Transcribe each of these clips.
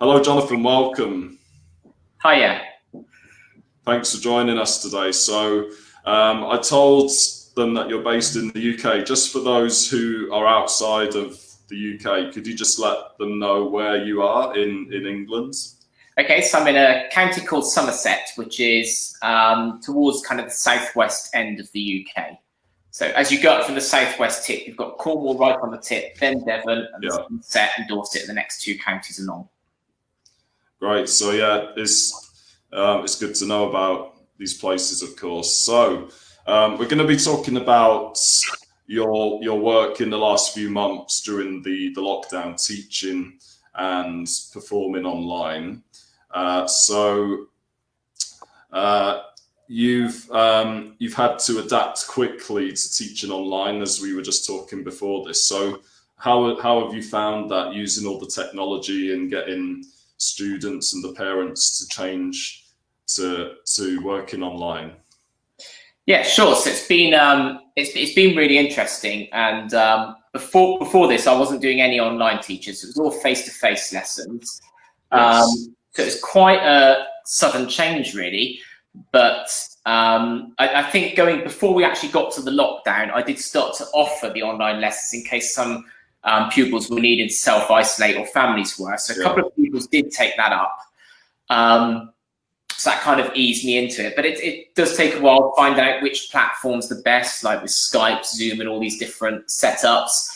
Hello, Jonathan. Welcome. Hiya. Thanks for joining us today. So I told them that you're based in the UK. Just for those who are outside of the UK, could you just let them know where you are in England? Okay, so I'm in a county called Somerset, which is towards kind of the southwest end of the UK. So as you go up from the southwest tip, you've got Cornwall right on the tip, then Devon, and Somerset and Dorset, the next two counties along. Great. So yeah, it's good to know about these places, of course. So we're going to be talking about your work in the last few months during the lockdown, teaching and performing online. You've had to adapt quickly to teaching online, as we were just talking before this. So how have you found that, using all the technology and getting students and the parents to change to working online? Yeah, sure. So it's been really interesting. And before this, I wasn't doing any online teachers. It was all face-to-face lessons. Yes. So it's quite a sudden change, really. But I think before we actually got to the lockdown, I did start to offer the online lessons in case some pupils were needed to self-isolate or families were. So a couple of pupils did take that up. So that kind of eased me into it. But it does take a while to find out which platform's the best, like with Skype, Zoom, and all these different setups.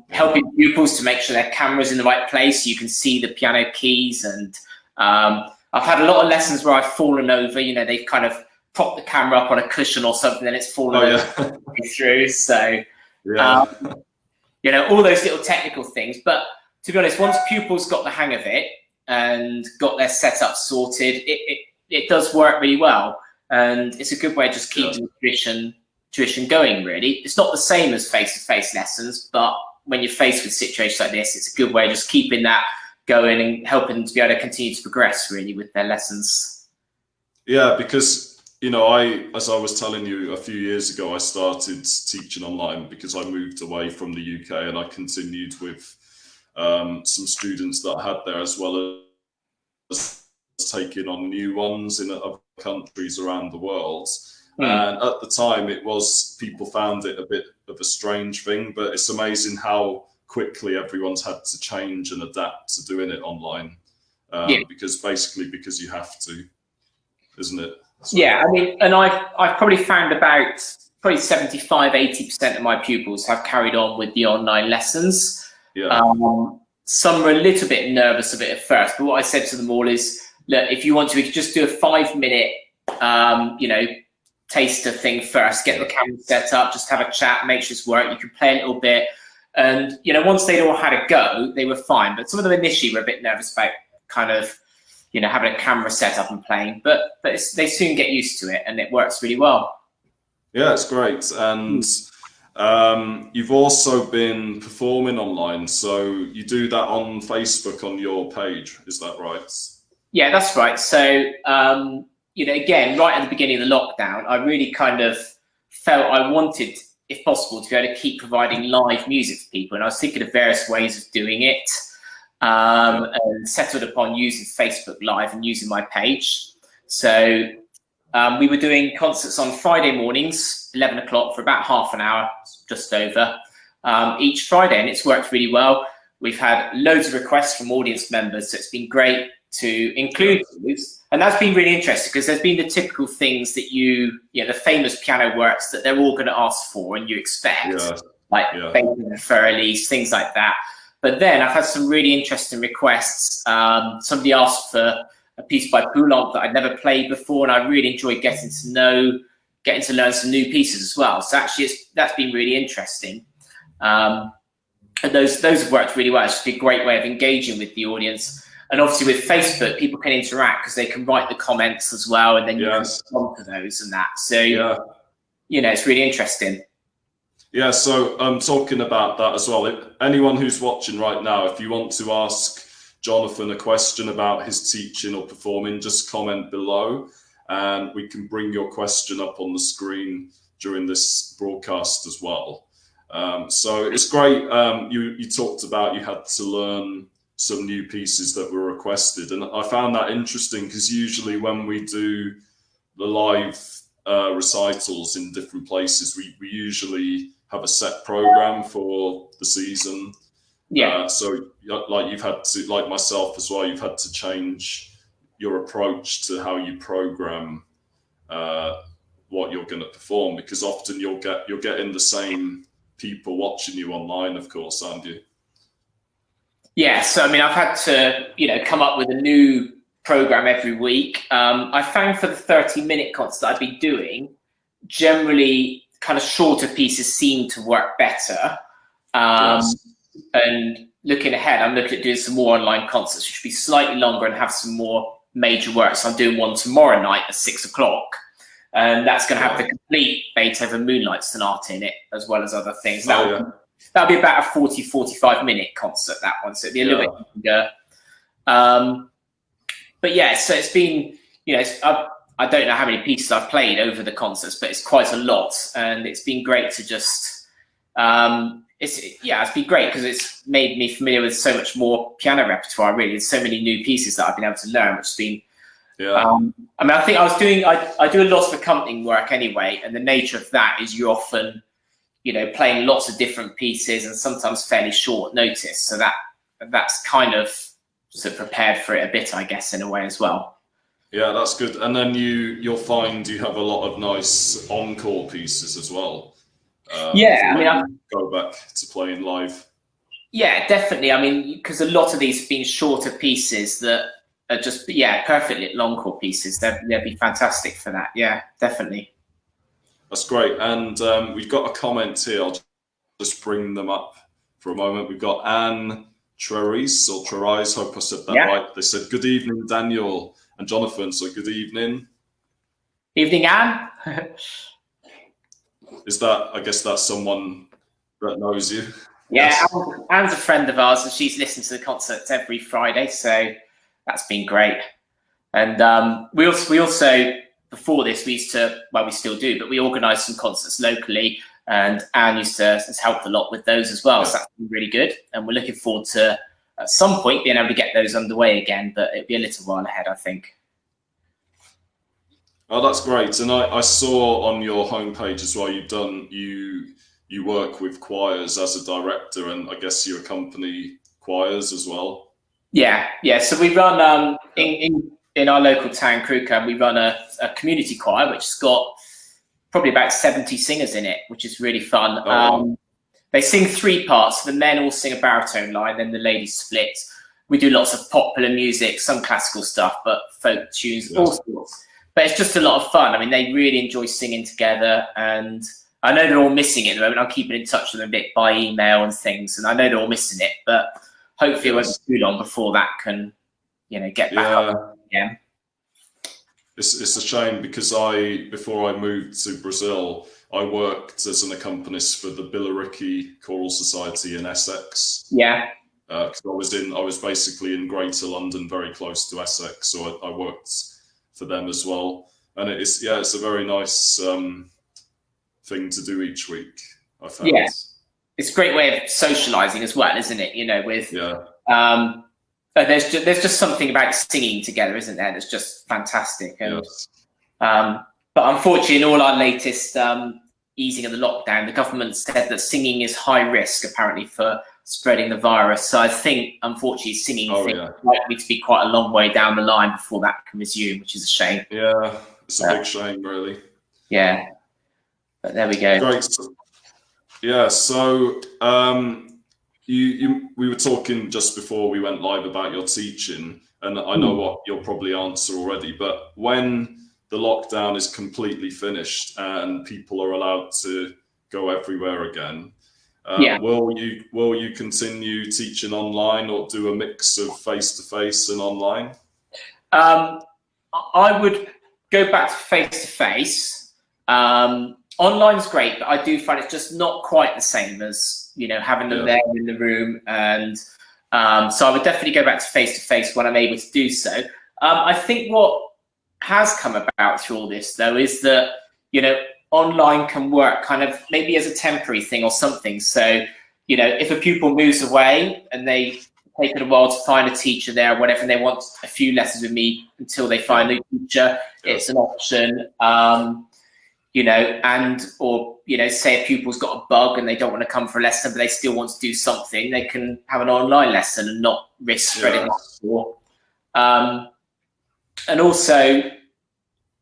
Helping pupils to make sure their camera's in the right place so you can see the piano keys. And I've had a lot of lessons where I've fallen over. You know, they've kind of propped the camera up on a cushion or something, and it's fallen over through. So, you know, all those little technical things. But to be honest, once pupils got the hang of it and got their setup sorted, it does work really well. And it's a good way of just keeping the tradition going, really. It's not the same as face-to-face lessons, but when you're faced with situations like this, it's a good way of just keeping that going and helping them to be able to continue to progress, really, with their lessons. Yeah, because, you know, as I was telling you a few years ago, I started teaching online because I moved away from the UK, and I continued with some students that I had there, as well as taking on new ones in other countries around the world. And at the time, people found it a bit of a strange thing, but it's amazing how quickly everyone's had to change and adapt to doing it online, because you have to, isn't it? So. Yeah, I mean, and I've probably found about 75–80% of my pupils have carried on with the online lessons. Some were a little bit nervous of it at first, but what I said to them all is, look, if you want to, we could just do a 5-minute, you know, taster thing first, get the camera set up, just have a chat, make sure it's work. You can play a little bit. And, you know, once they'd all had a go, they were fine. But some of them initially were a bit nervous about kind of, you know, having a camera set up and playing. But they soon get used to it, and it works really well. Yeah, it's great. And you've also been performing online. So you do that on Facebook on your page. Is that right? Yeah, that's right. So, you know, again, right at the beginning of the lockdown, I really kind of felt I wanted, if possible, to be able to keep providing live music for people. And I was thinking of various ways of doing it, and settled upon using Facebook Live and using my page. So we were doing concerts on Friday mornings, 11 o'clock, for about half an hour, just over, each Friday. And it's worked really well. We've had loads of requests from audience members, so it's been great to include those. And that's been really interesting, because there's been the typical things that the famous piano works that they're all going to ask for and you expect, like Beethoven and Furley's, things like that. But then I've had some really interesting requests. Somebody asked for a piece by Poulenc that I'd never played before, and I really enjoyed getting to learn some new pieces as well. So actually, that's been really interesting. And those have worked really well. It's just been a great way of engaging with the audience. And obviously with Facebook, people can interact because they can write the comments as well, and then you can respond to those and that. So, you know, it's really interesting. Yeah, so talking about that as well, anyone who's watching right now, if you want to ask Jonathan a question about his teaching or performing, just comment below, and we can bring your question up on the screen during this broadcast as well. So it's great. You talked about you had to learn some new pieces that were requested. And I found that interesting because usually when we do the live recitals in different places, we usually have a set program for the season. Yeah. So like you've had to, like myself as well, you've had to change your approach to how you program what you're going to perform, because often you're getting the same people watching you online, of course, aren't you? Yeah, so I mean, I've had to, come up with a new program every week. I found for the 30-minute concert I've been doing, generally kind of shorter pieces seem to work better. Yes. And looking ahead, I'm looking at doing some more online concerts, which should be slightly longer and have some more major works. I'm doing one tomorrow night at 6 o'clock. And that's going to have the complete Beethoven Moonlight Sonata in it, as well as other things. That'll be about a 45-minute concert, that one. So it'll be a little bit longer. But yeah, so it's been, I don't know how many pieces I've played over the concerts, but it's quite a lot. And it's been great to just, it's been great because it's made me familiar with so much more piano repertoire, really. There's so many new pieces that I've been able to learn, which has been, I mean, I think I do a lot of accompanying work anyway, and the nature of that is you're often, playing lots of different pieces and sometimes fairly short notice. So that's kind of sort of prepared for it a bit, I guess, in a way as well. Yeah, that's good. And then you'll find you have a lot of nice encore pieces as well. I mean, go back to playing live. Yeah, definitely. I mean, because a lot of these have been shorter pieces that are just, perfectly encore pieces. They'd be fantastic for that. Yeah, definitely. That's great. And we've got a comment here. I'll just bring them up for a moment. We've got Anne Trerise, or Trerise, hope I said that right. They said, good evening, Daniel and Jonathan. So good evening. Evening, Anne. I guess that's someone that knows you. Yeah, yes. Anne's a friend of ours, and she's listened to the concerts every Friday, so that's been great. And we also before this, we still do, but we organised some concerts locally, and Anne has helped a lot with those as well. Yeah. So that's been really good, and we're looking forward to at some point being able to get those underway again, but it'll be a little while ahead, I think. Oh, that's great. And I saw on your homepage as well, you work with choirs as a director, and I guess you accompany choirs as well. Yeah. So we run in our local town, Crewcombe, we run a community choir, which has got probably about 70 singers in it, which is really fun. Oh, wow. They sing 3 parts. The men all sing a baritone line, then the ladies split. We do lots of popular music, some classical stuff, but folk tunes, all sorts. But it's just a lot of fun. I mean, they really enjoy singing together, and I know they're all missing it at the moment. I'm keeping in touch with them a bit by email and things, and I know they're all missing it, but hopefully it won't be too long before that can, get back up again. It's a shame because before I moved to Brazil, I worked as an accompanist for the Billericay Choral Society in Essex. Yeah. Because I was basically in Greater London, very close to Essex, so I worked for them as well. And it's a very nice thing to do each week, I found. Yeah. It's a great way of socialising as well, isn't it? But there's just something about singing together, isn't there? That's just fantastic. And, yes. But unfortunately, in all our latest easing of the lockdown, the government said that singing is high risk, apparently, for spreading the virus. So I think, unfortunately, singing is likely to be quite a long way down the line before that can resume, which is a shame. Yeah, it's a big shame, really. Yeah, but there we go. Great. Yeah, so we were talking just before we went live about your teaching, and I know what you'll probably answer already, but when the lockdown is completely finished and people are allowed to go everywhere again, will you continue teaching online or do a mix of face-to-face and online? I would go back to face-to-face. Online's great, but I do find it's just not quite the same as having them there in the room, and so I would definitely go back to face-to-face when I'm able to do so. I think what has come about through all this, though, is that online can work kind of maybe as a temporary thing or something. So if a pupil moves away and they taken a while to find a teacher there or whatever, and they want a few lessons with me until they find a teacher, it's an option. You know, or you know, say a pupil's got a bug and they don't want to come for a lesson, but they still want to do something, they can have an online lesson and not risk spreading it. And also,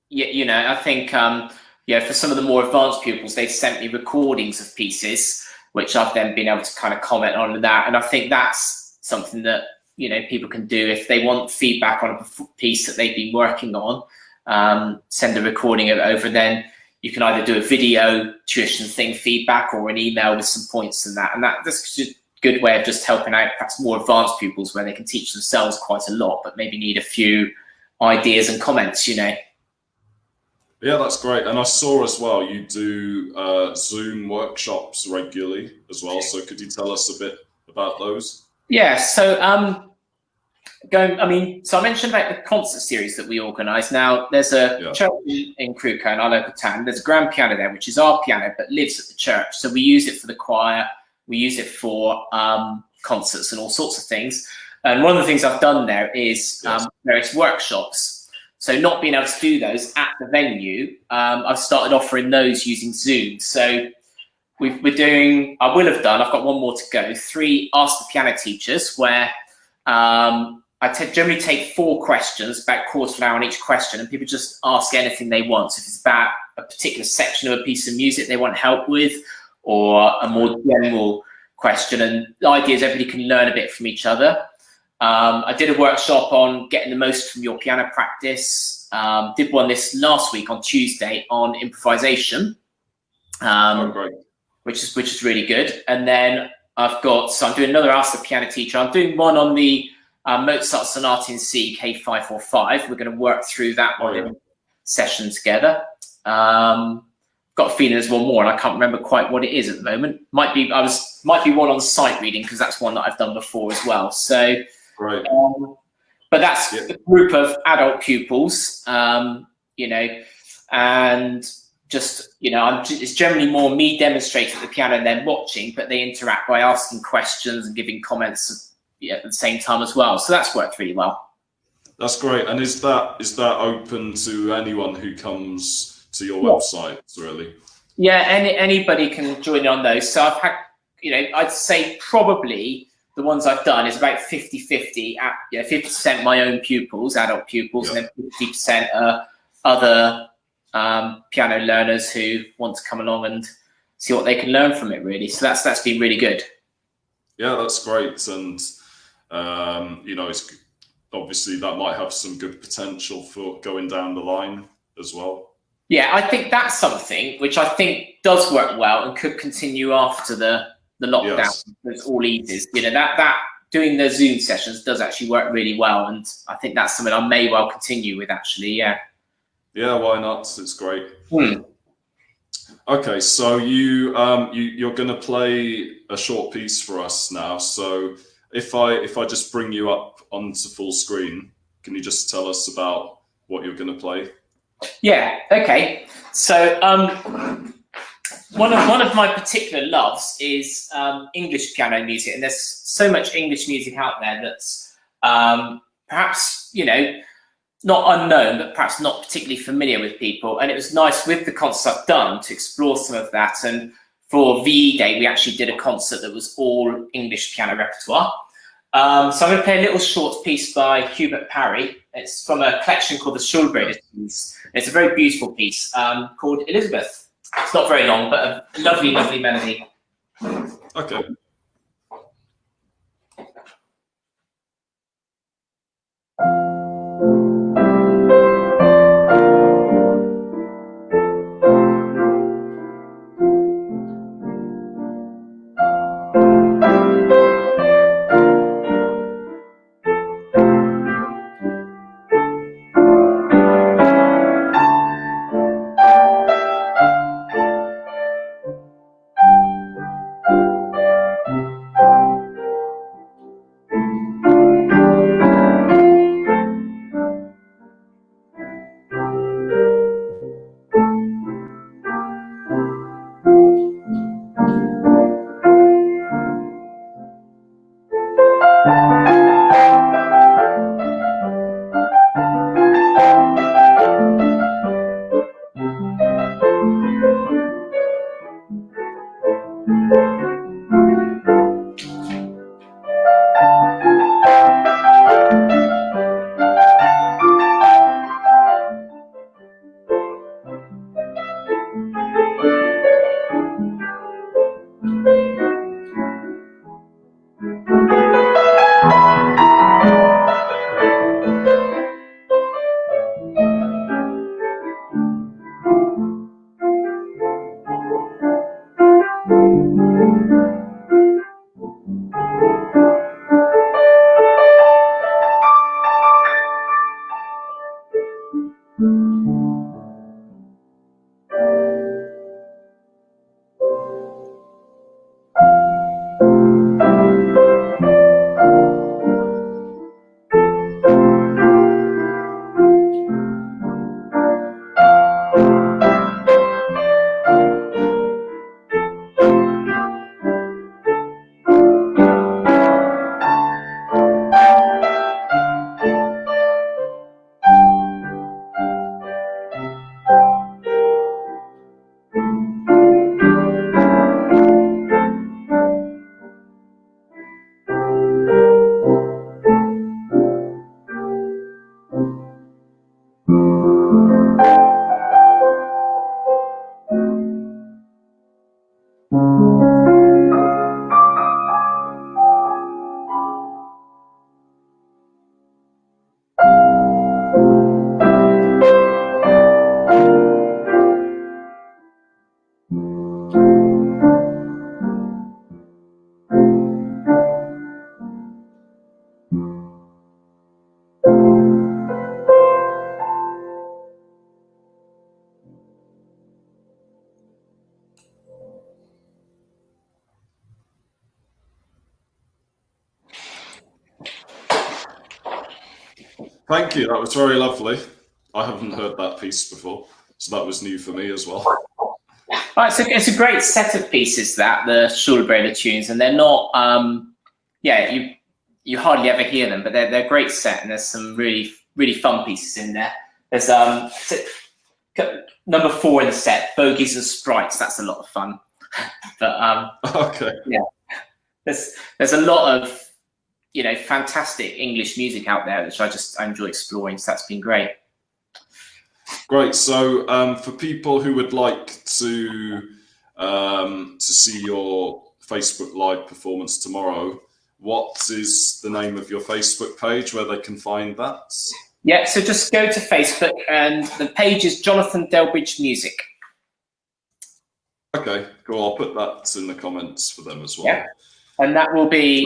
you know, I think for some of the more advanced pupils, they've sent me recordings of pieces, which I've then been able to kind of comment on that. And I think that's something that, you know, people can do if they want feedback on a piece that they've been working on. Send a recording of it over, then you can either do a video tuition thing feedback or an email with some points and that. And that's just a good way of just helping out perhaps more advanced pupils where they can teach themselves quite a lot, but maybe need a few ideas and comments, you know. Yeah, that's great. And I saw as well you do Zoom workshops regularly as well. So could you tell us a bit about those? Yeah, so so I mentioned about the concert series that we organise. Now, there's a church in Cruco in our local town. There's a grand piano there, which is our piano, but lives at the church. So we use it for the choir. We use it for concerts and all sorts of things. And one of the things I've done there is various workshops. So not being able to do those at the venue, I've started offering those using Zoom. So we're doing, I've got one more to go, 3 Ask the Piano Teachers, where I generally take 4 questions, about a quarter of an hour on each question, and people just ask anything they want. So if it's about a particular section of a piece of music they want help with, or a more general question, and the idea is everybody can learn a bit from each other. I did a workshop on getting the most from your piano practice. Did one this last week on Tuesday on improvisation, which is really good. And then I'm doing another Ask the Piano Teacher. I'm doing one on the Mozart Sonata in C, K545. We're going to work through that one in session together. Got a feeling there's one more, and I can't remember quite what it is at the moment. Might be one on sight reading, because that's one that I've done before as well. So. Right. But that's a group of adult pupils, you know, and just, you know, it's generally more me demonstrating the piano and then watching, but they interact by asking questions and giving comments at the same time as well. So that's worked really well. That's great. And is that open to anyone who comes to your website, really? Yeah, anybody can join on those. So I've had, you know, I'd say probably the ones I've done is about 50-50, 50% my own pupils, adult pupils, and then 50% other piano learners who want to come along and see what they can learn from it, really. So that's been really good. Yeah, that's great. And, you know, it's obviously that might have some good potential for going down the line as well. Yeah, I think that's something which I think does work well and could continue after the lockdown. It's all eases, you know, that doing the Zoom sessions does actually work really well, and I think that's something I may well continue with, actually. Yeah, why not? It's great. Okay, so you're going to play a short piece for us now. So if I just bring you up onto full screen, can you just tell us about what you're going to play? Yeah. Okay. So one of my particular loves is English piano music, and there's so much English music out there that's perhaps, you know, not unknown, but perhaps not particularly familiar with people. And it was nice with the concerts I've done to explore some of that. And for VE Day, we actually did a concert that was all English piano repertoire. So I'm going to play a little short piece by Hubert Parry. It's from a collection called the Schulbreder piece. It's a very beautiful piece called Elizabeth. It's not very long, but a lovely, lovely melody. Okay. Thank you. That was very lovely. I haven't heard that piece before, so that was new for me as well. Right, so it's a great set of pieces, that the Schulberger tunes, and they're not, you hardly ever hear them, but they're a great set, and there's some really fun pieces in there. There's number 4 in the set, Bogies and Sprites. That's a lot of fun. But Okay. yeah, there's a lot of fantastic English music out there, which I enjoy exploring. So that's been great. Great. So for people who would like to see your Facebook Live performance tomorrow, what is the name of your Facebook page where they can find that? Yeah, so just go to Facebook, and the page is Jonathan Delbridge Music. Okay, cool. I'll put that in the comments for them as well. Yeah, and that will be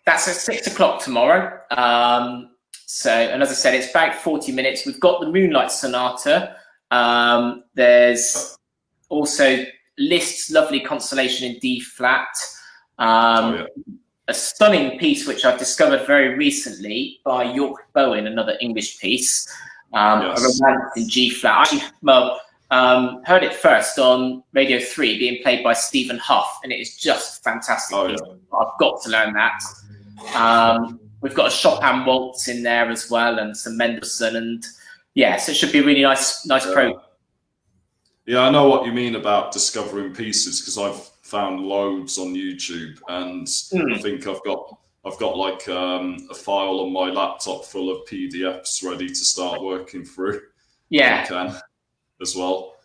that's at 6 o'clock tomorrow. So, and as I said, it's about 40 minutes. We've got the Moonlight Sonata. There's also Liszt's lovely Consolation in D flat. A stunning piece which I've discovered very recently by York Bowen, another English piece, a romance in G flat. I heard it first on Radio 3 being played by Stephen Huff, and it is just fantastic. I've got to learn that. We've got a Chopin waltz in there as well, and some Mendelssohn, and yeah, so it should be a really nice program. Yeah, I know what you mean about discovering pieces, because I've found loads on YouTube, and I think I've got like a file on my laptop full of PDFs ready to start working through. Yeah, I can as well.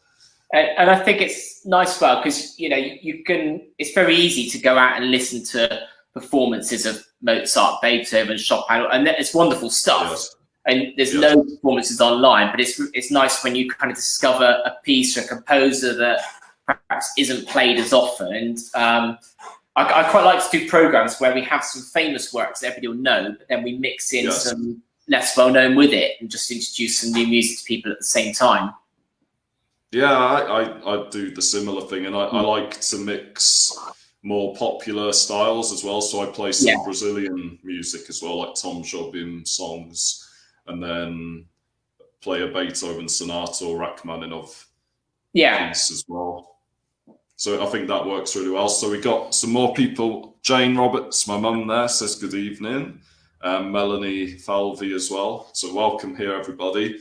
And I think it's nice, well, because you can. It's very easy to go out and listen to performances of Mozart, Beethoven, Chopin, and it's wonderful stuff. Yes. And there's no performances online, but it's nice when you kind of discover a piece or a composer that perhaps isn't played as often. And I quite like to do programs where we have some famous works that everybody will know, but then we mix in some less well-known with it and just introduce some new music to people at the same time. Yeah, I do the similar thing, and I like to mix more popular styles as well. So I play some Brazilian music as well, like Tom Jobim songs, and then play a Beethoven sonata or Rachmaninoff piece as well. So I think that works really well. So we got some more people. Jane Roberts, my mum there, says good evening. Melanie Falvey as well. So welcome here, everybody.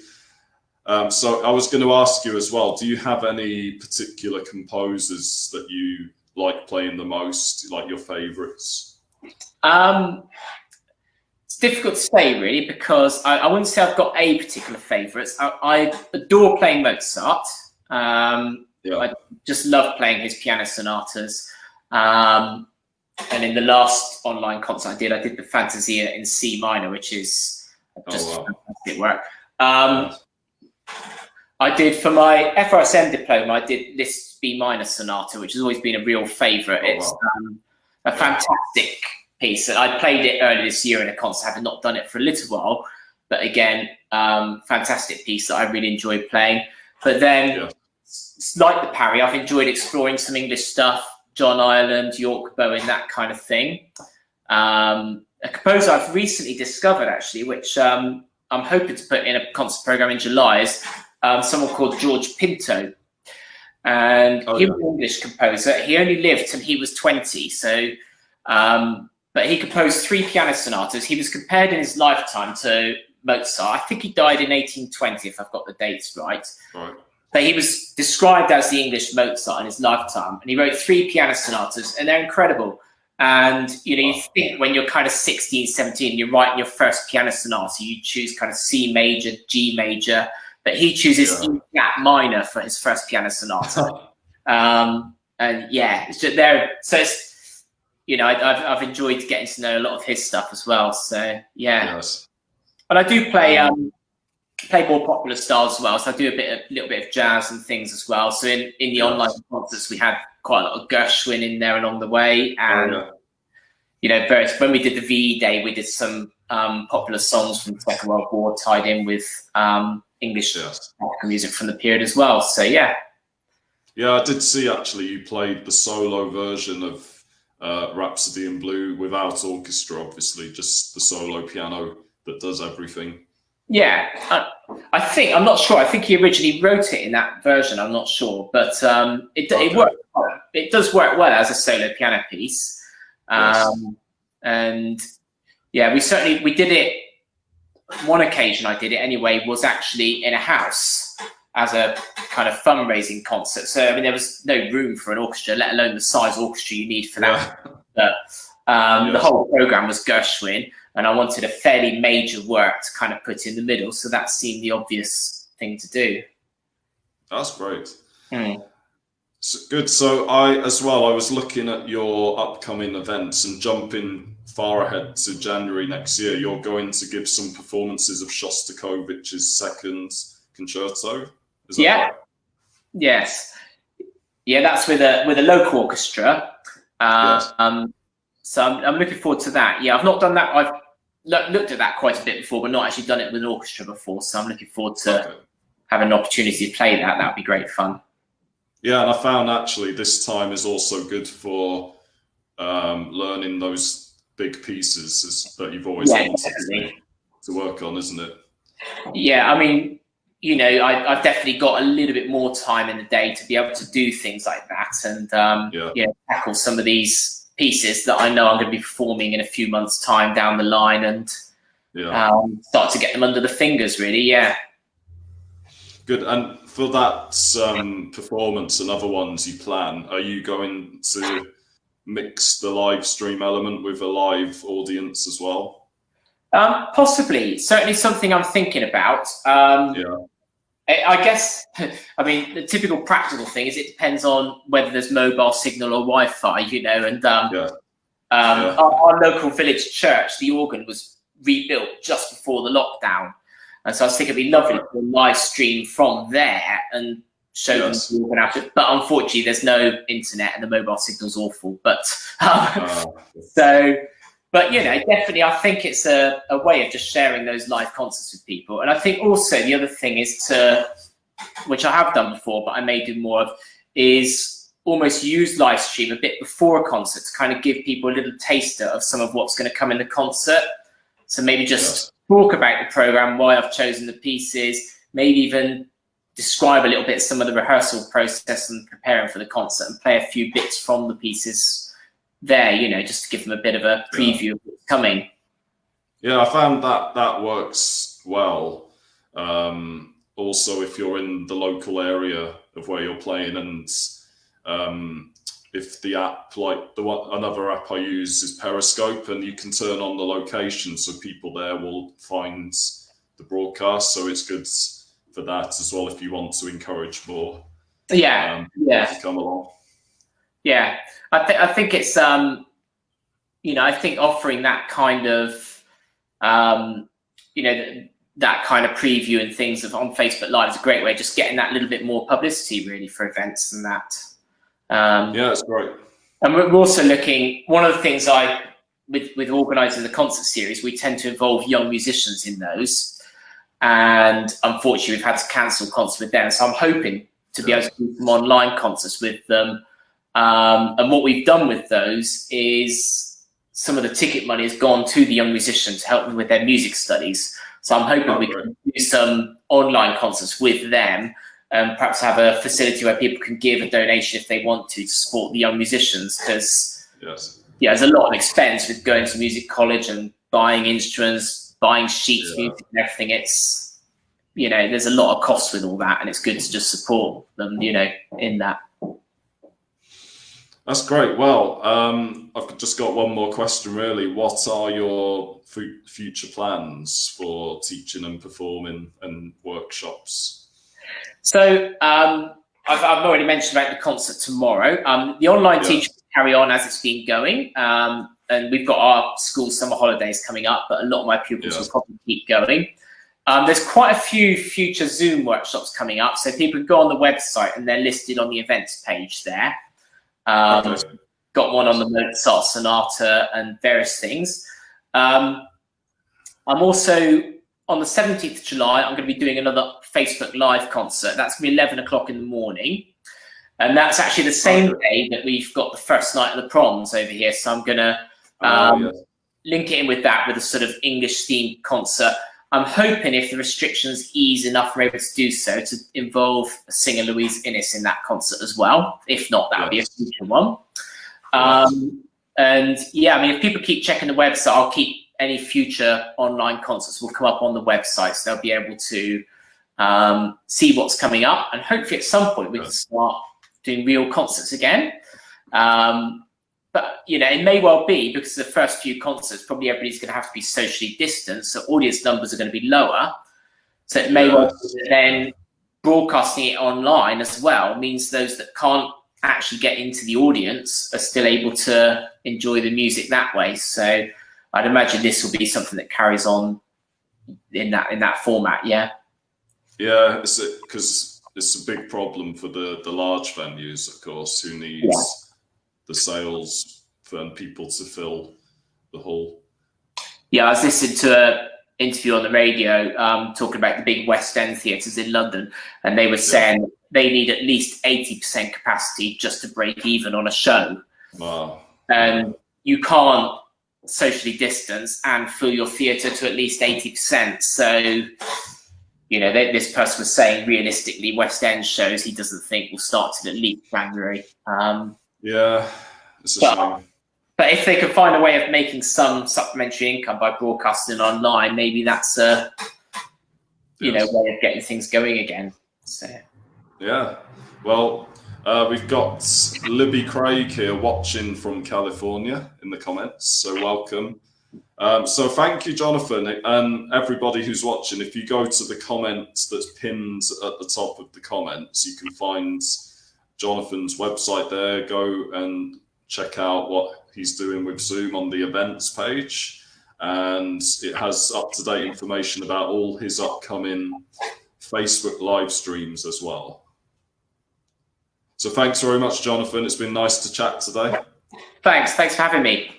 So I was going to ask you as well, do you have any particular composers that you like playing the most, like your favorites? It's difficult to say, really, because I wouldn't say I've got a particular favourites. I adore playing Mozart. I just love playing his piano sonatas. And in the last online concert I did the Fantasia in C minor, which is just fantastic work. I did, for my FRSM diploma, I did Liszt's B minor sonata, which has always been a real favourite. It's a fantastic piece. I played it earlier this year in a concert, having not done it for a little while. But again, fantastic piece that I really enjoyed playing. But then, like the Parry, I've enjoyed exploring some English stuff, John Ireland, York Bowen, that kind of thing. A composer I've recently discovered, actually, which I'm hoping to put in a concert program in July, is someone called George Pinto. And he was an English composer. He only lived till he was 20. So, but he composed 3 piano sonatas. He was compared in his lifetime to Mozart. I think he died in 1820, if I've got the dates right. But he was described as the English Mozart in his lifetime. And he wrote 3 piano sonatas, and they're incredible. And, you think when you're kind of 16, 17, you're writing your first piano sonata, you choose kind of C major, G major, but he chooses E flat minor for his first piano sonata. And it's just there. So it's, I've enjoyed getting to know a lot of his stuff as well. So but I do play more popular styles as well. So I do a little bit of jazz and things as well. So in the online concerts, we had quite a lot of Gershwin in there along the way, and when we did the VE Day, we did some popular songs from the Second World War tied in with English music from the period as well. So I did see actually you played the solo version of Rhapsody in Blue without orchestra, obviously, just the solo piano that does everything. Yeah, I think, I'm not sure. I think he originally wrote it in that version. I'm not sure, but it works. It does work well as a solo piano piece. And yeah, we did it. One occasion I did it anyway was actually in a house as a kind of fundraising concert. So I mean, there was no room for an orchestra, let alone the size orchestra you need for that. But the whole program was Gershwin, and I wanted a fairly major work to kind of put in the middle. So that seemed the obvious thing to do. That's great. So, good. So I was looking at your upcoming events and jumping far ahead to January next year. You're going to give some performances of Shostakovich's second concerto. Is that right? Yes. Yeah, that's with a local orchestra. So I'm looking forward to that. Yeah, I've not done that. I've looked at that quite a bit before, but not actually done it with an orchestra before. So I'm looking forward to having an opportunity to play that. That would be great fun. Yeah, and I found actually this time is also good for learning those big pieces that you've always wanted to work on, isn't it? Yeah, I mean, you know, I've definitely got a little bit more time in the day to be able to do things like that and tackle some of these pieces that I know I'm going to be performing in a few months' time down the line and start to get them under the fingers, really. Yeah. Good. And for that performance and other ones you plan, are you going to mix the live stream element with a live audience as well? Possibly. Certainly something I'm thinking about. I guess, I mean, the typical practical thing is it depends on whether there's mobile signal or Wi-Fi, you know, and our local village church, the organ was rebuilt just before the lockdown. And so I think it'd be lovely to live stream from there and show them the organ out. But unfortunately, there's no internet and the mobile signal's awful. But But, you know, definitely, I think it's a way of just sharing those live concerts with people. And I think also the other thing is which I have done before, but I may do more of, is almost use live stream a bit before a concert to kind of give people a little taster of some of what's going to come in the concert. So maybe just talk about the program, why I've chosen the pieces, maybe even describe a little bit some of the rehearsal process and preparing for the concert and play a few bits from the pieces there, you know, just to give them a bit of a preview of what's coming. Yeah, I found that works well. Also, if you're in the local area of where you're playing, and if the app, like another app I use is Periscope, and you can turn on the location so people there will find the broadcast. So it's good for that as well if you want to encourage more. To come along. Yeah, I think it's you know, I think offering that kind of you know, that kind of preview and things on Facebook Live is a great way of just getting that little bit more publicity really for events and that. Yeah, it's great. And we're also looking, one of the things with organising the concert series, we tend to involve young musicians in those, and unfortunately we've had to cancel concerts with them, so I'm hoping to be able to do some online concerts with them. And what we've done with those is some of the ticket money has gone to the young musicians to help them with their music studies. So I'm hoping we can do some online concerts with them, and perhaps have a facility where people can give a donation if they want to support the young musicians. Because there's a lot of expense with going to music college and buying instruments, buying sheets, music and everything. It's, you know, there's a lot of costs with all that, and it's good to just support them, you know, in that. That's great. Well, I've just got one more question, really. What are your future plans for teaching and performing and workshops? So I've already mentioned about the concert tomorrow. The online teaching will carry on as it's been going. And we've got our school summer holidays coming up, but a lot of my pupils will probably keep going. There's quite a few future Zoom workshops coming up. So people can go on the website and they're listed on the events page there. Got one on the Mozart Sonata and various things. I'm also, on the 17th of July, I'm going to be doing another Facebook Live concert. That's going to be 11 o'clock in the morning. And that's actually the same day that we've got the first night of the proms over here. So I'm going to link it in with that, with a sort of English themed concert. I'm hoping if the restrictions ease enough, we're able to do so, to involve singer Louise Innes in that concert as well. If not, that'll be a future one. And yeah, I mean, if people keep checking the website, I'll keep any future online concerts will come up on the website, so they'll be able to see what's coming up, and hopefully at some point we can start doing real concerts again. But you know, it may well be, because the first few concerts, probably everybody's going to have to be socially distanced, so audience numbers are going to be lower. So it may well be that then broadcasting it online as well means those that can't actually get into the audience are still able to enjoy the music that way. So I'd imagine this will be something that carries on in that format. Yeah, because it's a big problem for the large venues, of course, who needs the sales for people to fill the hall. Yeah, I was listening to an interview on the radio talking about the big West End theatres in London, and they were saying they need at least 80% capacity just to break even on a show. Wow. And you can't socially distance and fill your theatre to at least 80%. So, you know, this person was saying realistically, West End shows he doesn't think will start till at least January. Yeah, it's a shame. But if they can find a way of making some supplementary income by broadcasting online, maybe that's a way of getting things going again. So yeah, well, we've got Libby Craig here watching from California in the comments, so welcome. So thank you, Jonathan, and everybody who's watching. If you go to the comments that's pinned at the top of the comments, you can find Jonathan's website there. Go and check out what he's doing with Zoom on the events page, and it has up-to-date information about all his upcoming Facebook live streams as well. So thanks very much, Jonathan. It's been nice to chat today. Thanks for having me.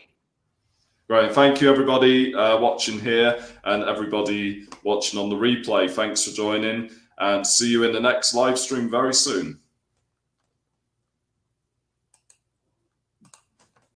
Great. Thank you, everybody watching here, and everybody watching on the replay. Thanks for joining, and see you in the next live stream very soon.